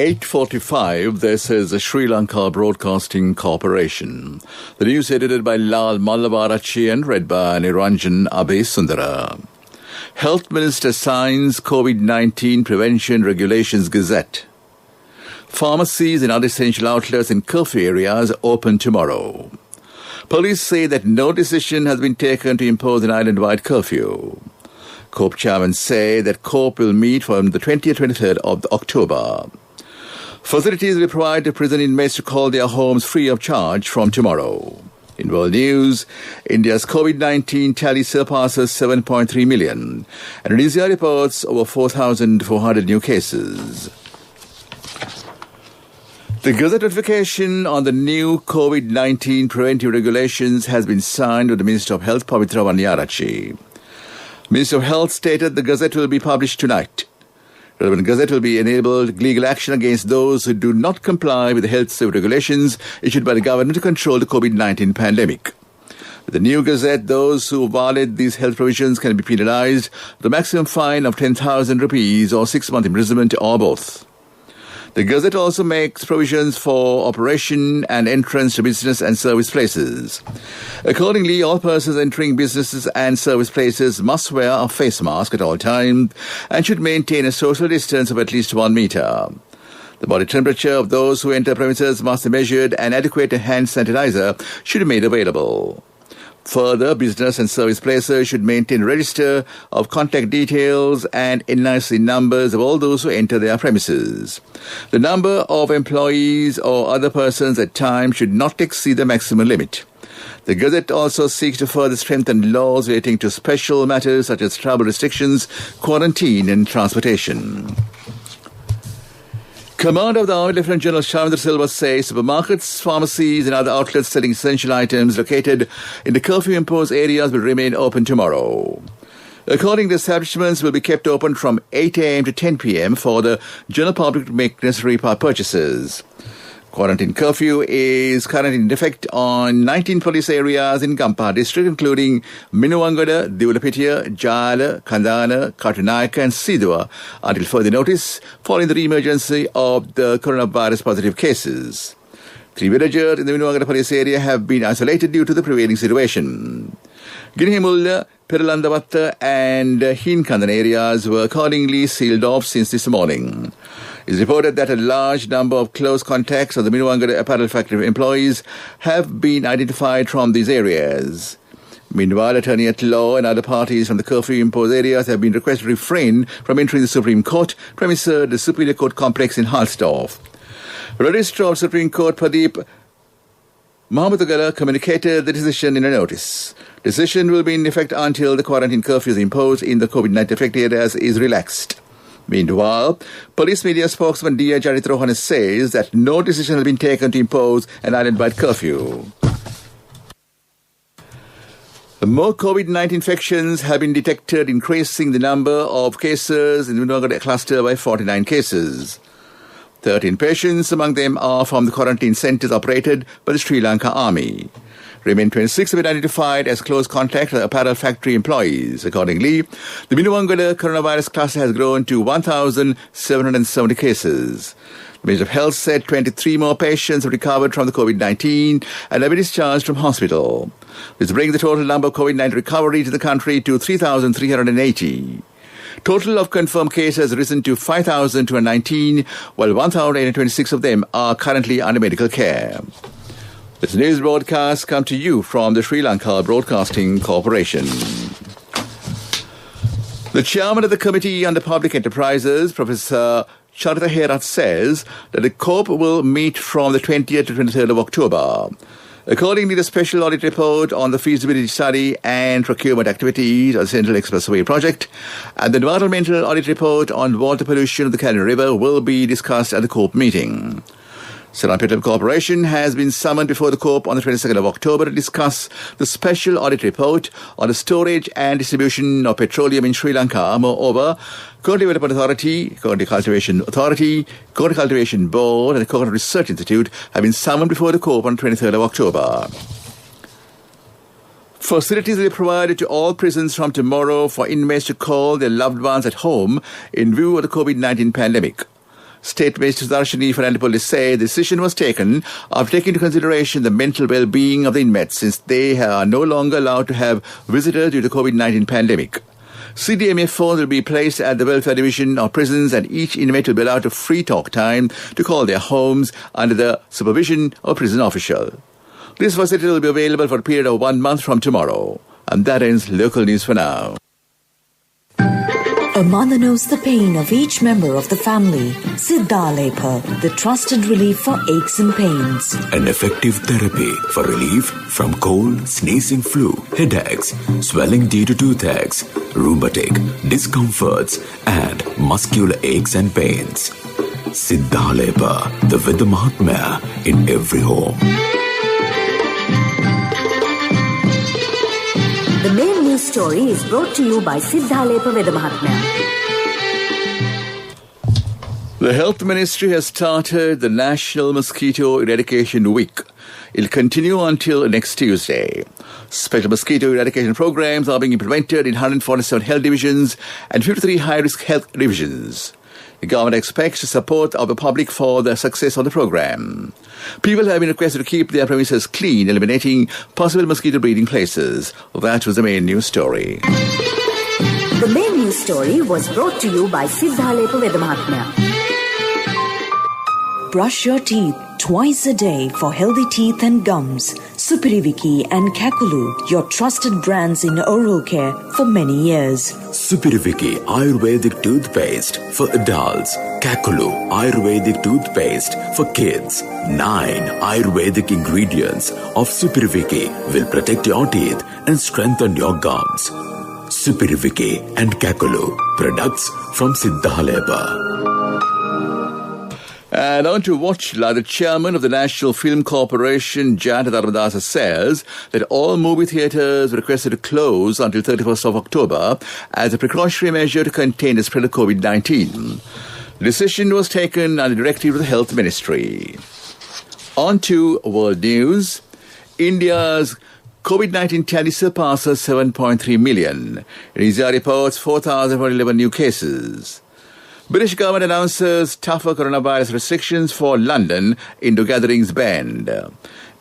8:45, this is the Sri Lanka Broadcasting Corporation. The news edited by Lal Mallavarachi and read by Niranjan Abesundara. Health Minister signs COVID-19 Prevention Regulations Gazette. Pharmacies and other essential outlets in curfew areas open tomorrow. Police say that no decision has been taken to impose an island-wide curfew. COPE chairmen say that COPE will meet from the 20th to 23rd of October. Facilities will provide to prison inmates to call their homes free of charge from tomorrow. In world news, India's COVID-19 tally surpasses 7.3 million, and Indonesia reports over 4,400 new cases. The Gazette notification on the new COVID-19 preventive regulations has been signed with the Minister of Health, Pavitra Vanniyarachi. Minister of Health stated the Gazette will be published tonight. Relevant Gazette will be enabled legal action against those who do not comply with the health safety regulations issued by the government to control the COVID-19 pandemic. With the new Gazette, those who violate these health provisions can be penalized with a maximum fine of 10,000 rupees or 6 months imprisonment or both. The Gazette also makes provisions for operation and entrance to business and service places. Accordingly, all persons entering businesses and service places must wear a face mask at all times and should maintain a social distance of at least 1 meter. The body temperature of those who enter premises must be measured and adequate hand sanitizer should be made available. Further, business and service places should maintain a register of contact details and NIC numbers of all those who enter their premises. The number of employees or other persons at times should not exceed the maximum limit. The Gazette also seeks to further strengthen laws relating to special matters such as travel restrictions, quarantine and transportation. Commander of the Army Lieutenant General Shavindra Silva says supermarkets, pharmacies and other outlets selling essential items located in the curfew-imposed areas will remain open tomorrow. According to the establishments will be kept open from 8 a.m. to 10 p.m. for the general public to make necessary purchases. Quarantine curfew is currently in effect on 19 police areas in Gampaha district, including Minuwangada, Divulapitiya, Jala, Kandana, Katunayaka and Sidua, until further notice following the re-emergency of the coronavirus positive cases. 3 villagers in the Minuwangada police area have been isolated due to the prevailing situation. Ginihimulla, Piralandavatta and Hinkandan areas were accordingly sealed off since this morning. It is reported that a large number of close contacts of the Minuwangada apparel factory employees have been identified from these areas. Meanwhile, attorney at law and other parties from the curfew-imposed areas have been requested to refrain from entering the Supreme Court premises, the Superior Court complex in Halsdorf. Registrar of Supreme Court Pradeep Mahamatugala communicated the decision in a notice. Decision will be in effect until the quarantine curfew imposed in the COVID-19 affected areas is relaxed. Meanwhile, police media spokesman D.A. Jarit Rohana says that no decision has been taken to impose an island-wide curfew. More COVID-19 infections have been detected, increasing the number of cases in the Minuwangada cluster by 49 cases. 13 patients among them are from the quarantine centres operated by the Sri Lanka Army. Remain 26 have been identified as close contact with apparel factory employees. Accordingly, the Minuwangada coronavirus cluster has grown to 1,770 cases. The Minister of Health said 23 more patients have recovered from the COVID-19 and have been discharged from hospital. This brings the total number of COVID-19 recovery to the country to 3,380. Total of confirmed cases has risen to 5,219, while 1,826 of them are currently under medical care. This news broadcast comes to you from the Sri Lanka Broadcasting Corporation. The chairman of the Committee under Public Enterprises, Professor Charita Herat, says that the COPE will meet from the 20th to 23rd of October. Accordingly, the special audit report on the feasibility study and procurement activities of the Central Expressway project and the environmental audit report on water pollution of the Kalari River will be discussed at the COPE meeting. Ceylon Petroleum Corporation has been summoned before the COPE on the 22nd of October to discuss the special audit report on the storage and distribution of petroleum in Sri Lanka. Moreover, Coconut Development Authority, Coconut Cultivation Authority, Coconut Cultivation Board and the Coconut Research Institute have been summoned before the COPE on the 23rd of October. Facilities will be provided to all prisons from tomorrow for inmates to call their loved ones at home in view of the COVID-19 pandemic. State Minister Darshini Fernandez said the decision was taken after taking into consideration the mental well-being of the inmates since they are no longer allowed to have visitors due to the COVID-19 pandemic. CDMA phones will be placed at the welfare division of prisons and each inmate will be allowed a free talk time to call their homes under the supervision of a prison official. This facility will be available for a period of 1 month from tomorrow. And that ends local news for now. A mother knows the pain of each member of the family. Siddhalepa, the trusted relief for aches and pains. An effective therapy for relief from cold, sneezing, flu, headaches, swelling due to toothaches, rheumatic, discomforts, and muscular aches and pains. Siddhalepa, the Vidya Mahatmya in every home. The main news story is brought to you by Siddhalepa Vidya Mahatmya. The Health Ministry has started the National Mosquito Eradication Week. It'll continue until next Tuesday. Special mosquito eradication programs are being implemented in 147 health divisions and 53 high-risk health divisions. The government expects the support of the public for the success of the program. People have been requested to keep their premises clean, eliminating possible mosquito breeding places. That was the main news story. The main news story was brought to you by Siddhalepa Vidya Mahatmya. Brush your teeth twice a day for healthy teeth and gums. Supiriviki and Kakulu, your trusted brands in oral care for many years. Supiriviki Ayurvedic toothpaste for adults. Kakulu Ayurvedic toothpaste for kids. 9 Ayurvedic ingredients of Supiriviki will protect your teeth and strengthen your gums. Supiriviki and Kakulu, products from Siddhalepa. And on to Watchla, the chairman of the National Film Corporation, Jayanta Dharmadasa, says that all movie theatres were requested to close until 31st of October as a precautionary measure to contain the spread of COVID-19. The decision was taken under the directive of the Health Ministry. On to world news. India's COVID-19 tally surpasses 7.3 million. India reports 4,111 new cases. British government announces tougher coronavirus restrictions for London, indoor gatherings banned.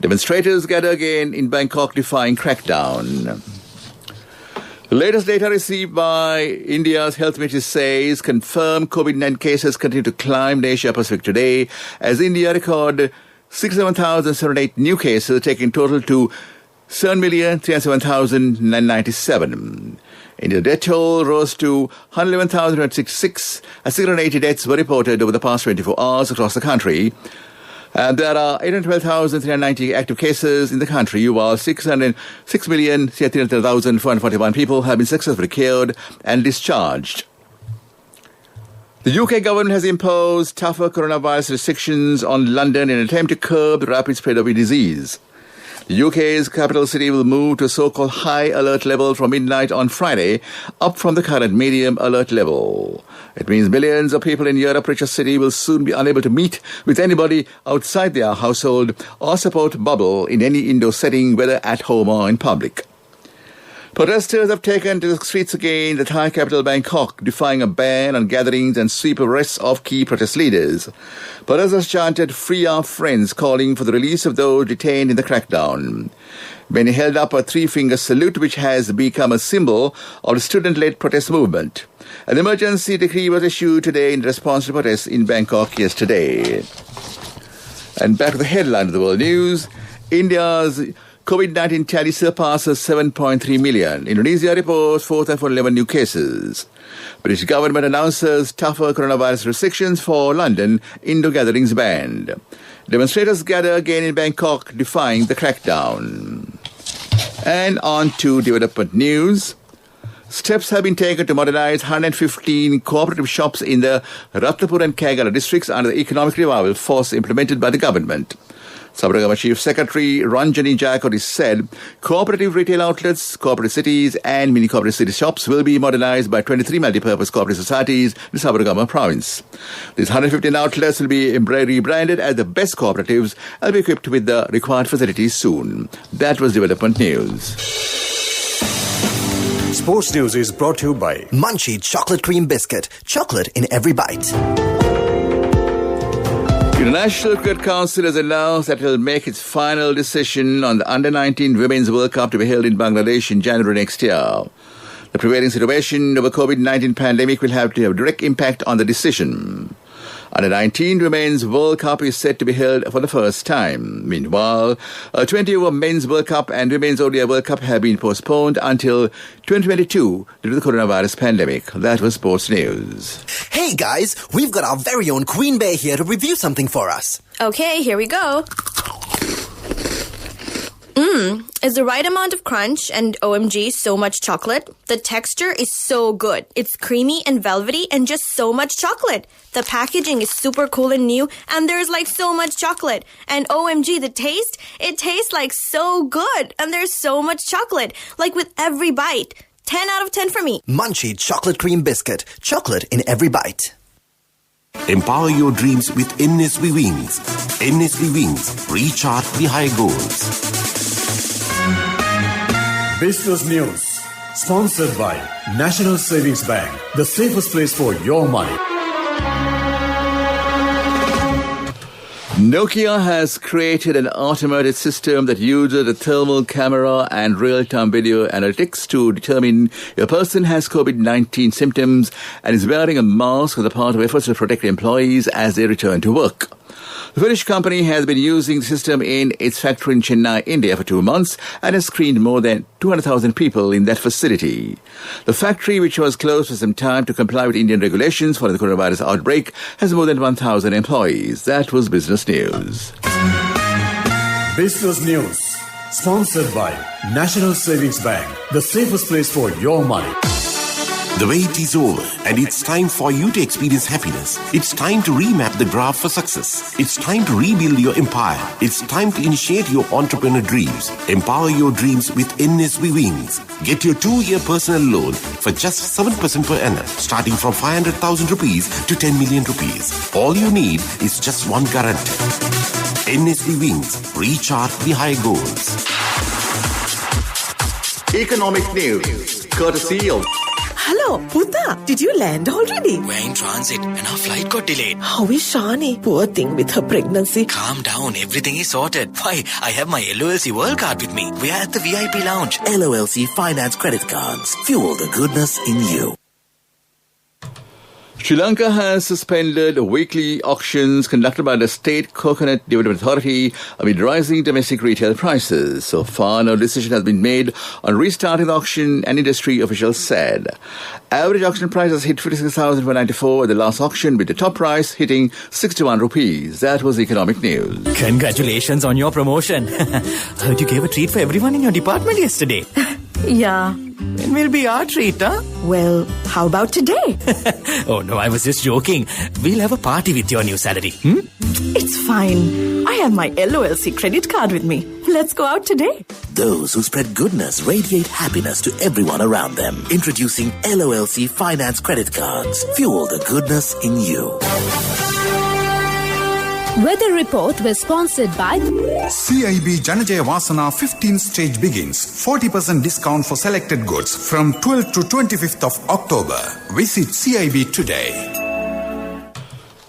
Demonstrators gather again in Bangkok defying crackdown. The latest data received by India's health ministry says confirmed COVID-19 cases continue to climb in Asia Pacific today as India recorded 67,708 new cases, taking total to 7,307,997. India's death toll rose to 111,166 as 680 deaths were reported over the past 24 hours across the country. And there are 812,390 active cases in the country, while 606,300,441 people have been successfully cured and discharged. The UK government has imposed tougher coronavirus restrictions on London in an attempt to curb the rapid spread of the disease. The UK's capital city will move to a so-called high alert level from midnight on Friday, up from the current medium alert level. It means millions of people in Europe's richest city will soon be unable to meet with anybody outside their household or support bubble in any indoor setting, whether at home or in public. Protesters have taken to the streets again in the Thai capital Bangkok, defying a ban on gatherings and sweep arrests of key protest leaders. Protesters chanted "Free our friends," calling for the release of those detained in the crackdown. Many held up a three-finger salute, which has become a symbol of the student-led protest movement. An emergency decree was issued today in response to protests in Bangkok yesterday. And back to the headline of the world news. India's COVID-19 tally surpasses 7.3 million. Indonesia reports 4,411 new cases. British government announces tougher coronavirus restrictions for London, indoor gatherings banned. Demonstrators gather again in Bangkok, defying the crackdown. And on to development news. Steps have been taken to modernize 115 cooperative shops in the Ratnapur and Kagala districts under the economic revival force implemented by the government. Sabaragama Chief Secretary Ranjani Jayakoti said cooperative retail outlets, cooperative cities and mini-cooperative city shops will be modernized by 23 multi-purpose cooperative societies in the Sabaragama province. These 115 outlets will be rebranded as the best cooperatives and be equipped with the required facilities soon. That was Development News. Sports News is brought to you by Munchie Chocolate Cream Biscuit. Chocolate in every bite. The National Cricket Council has announced that it will make its final decision on the Under-19 Women's World Cup to be held in Bangladesh in January next year. The prevailing situation of the COVID-19 pandemic will have to have a direct impact on the decision. Under-19 Women's World Cup is set to be held for the first time. Meanwhile, a 20-over Men's World Cup and Women's ODI World Cup have been postponed until 2022 due to the coronavirus pandemic. That was sports news. Hey guys, we've got our very own Queen Bear here to review something for us. Okay, here we go. Is the right amount of crunch and OMG so much chocolate. The texture is so good. It's creamy and velvety and just so much chocolate. The packaging is super cool and new and there's like so much chocolate. And OMG, the taste, it tastes like so good and there's so much chocolate. Like with every bite. 10 out of 10 for me. Munchie chocolate cream biscuit. Chocolate in every bite. Empower your dreams with NSB Wings. NSB Wings. Reach out the high goals. Business News, sponsored by National Savings Bank, the safest place for your money. Nokia has created an automated system that uses a thermal camera and real-time video analytics to determine if a person has COVID-19 symptoms and is wearing a mask as a part of efforts to protect employees as they return to work. The Finnish company has been using the system in its factory in Chennai, India for 2 months and has screened more than 200,000 people in that facility. The factory, which was closed for some time to comply with Indian regulations for the coronavirus outbreak, has more than 1,000 employees. That was Business News. Business News, sponsored by National Savings Bank, the safest place for your money. The wait is over and it's time for you to experience happiness. It's time to remap the graph for success. It's time to rebuild your empire. It's time to initiate your entrepreneur dreams. Empower your dreams with NSB Wings. Get your 2-year personal loan for just 7% per annum, starting from 500,000 rupees to 10 million rupees. All you need is just one guarantee. NSB Wings. Reach out the high goals. Economic news, courtesy of... Hello, Puta. Did you land already? We're in transit and our flight got delayed. How is Shani? Poor thing with her pregnancy. Calm down, everything is sorted. Why, I have my LOLC World Card with me. We are at the VIP lounge. LOLC Finance Credit Cards. Fuel the goodness in you. Sri Lanka has suspended weekly auctions conducted by the State Coconut Development Authority amid rising domestic retail prices. So far, no decision has been made on restarting the auction, an industry official said. Average auction prices hit 56,194 at the last auction, with the top price hitting 61 rupees. That was economic news. Congratulations on your promotion. Heard you gave a treat for everyone in your department yesterday. Yeah. When will be our treat, huh? Well, how about today? Oh no, I was just joking. We'll have a party with your new salary. It's fine. I have my LOLC credit card with me. Let's go out today. Those who spread goodness radiate happiness to everyone around them. Introducing LOLC Finance Credit Cards. Fuel the goodness in you. Weather report was sponsored by CIB Janajaya Vasana 15th stage begins. 40% discount for selected goods from 12th to 25th of October. Visit CIB today.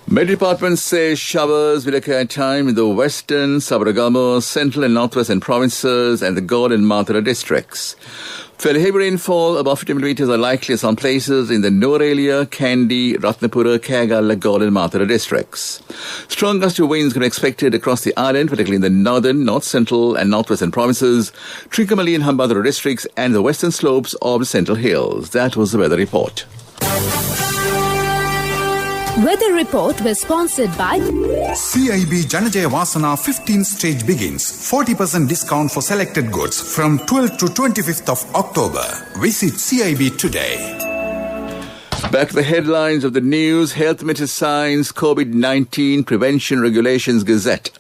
Met Department says showers will occur at time in the western, Sabaragama, central and northwestern provinces and the God and Mathura districts. Fairly heavy rainfall, above 50 millimeters, are likely at some places in the Norelia, Kandy, Ratnapura, Kagala, God and Mathura districts. Strong gusty winds can be expected across the island, particularly in the northern, north central and northwestern provinces, Trincomalee and Hambantota districts and the western slopes of the Central Hills. That was the weather report. Weather report was sponsored by CIB Janajaya Vasana 15th stage begins. 40% discount for selected goods from 12th to 25th of October. Visit CIB today. Back to the headlines of the news. Health Minister signs COVID-19 Prevention Regulations Gazette.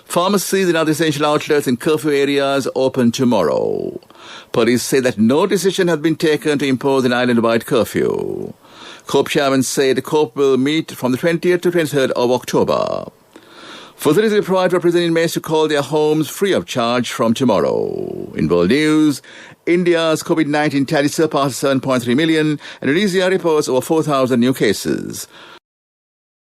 Pharmacies and other essential outlets in curfew areas open tomorrow. Police say that no decision has been taken to impose an island-wide curfew. COPE chairman said the COPE will meet from the 20th to 23rd of October. Facilities will provide for prison inmates to call their homes free of charge from tomorrow. In world news, India's COVID-19 tally surpassed 7.3 million, and Indonesia reports over 4,000 new cases.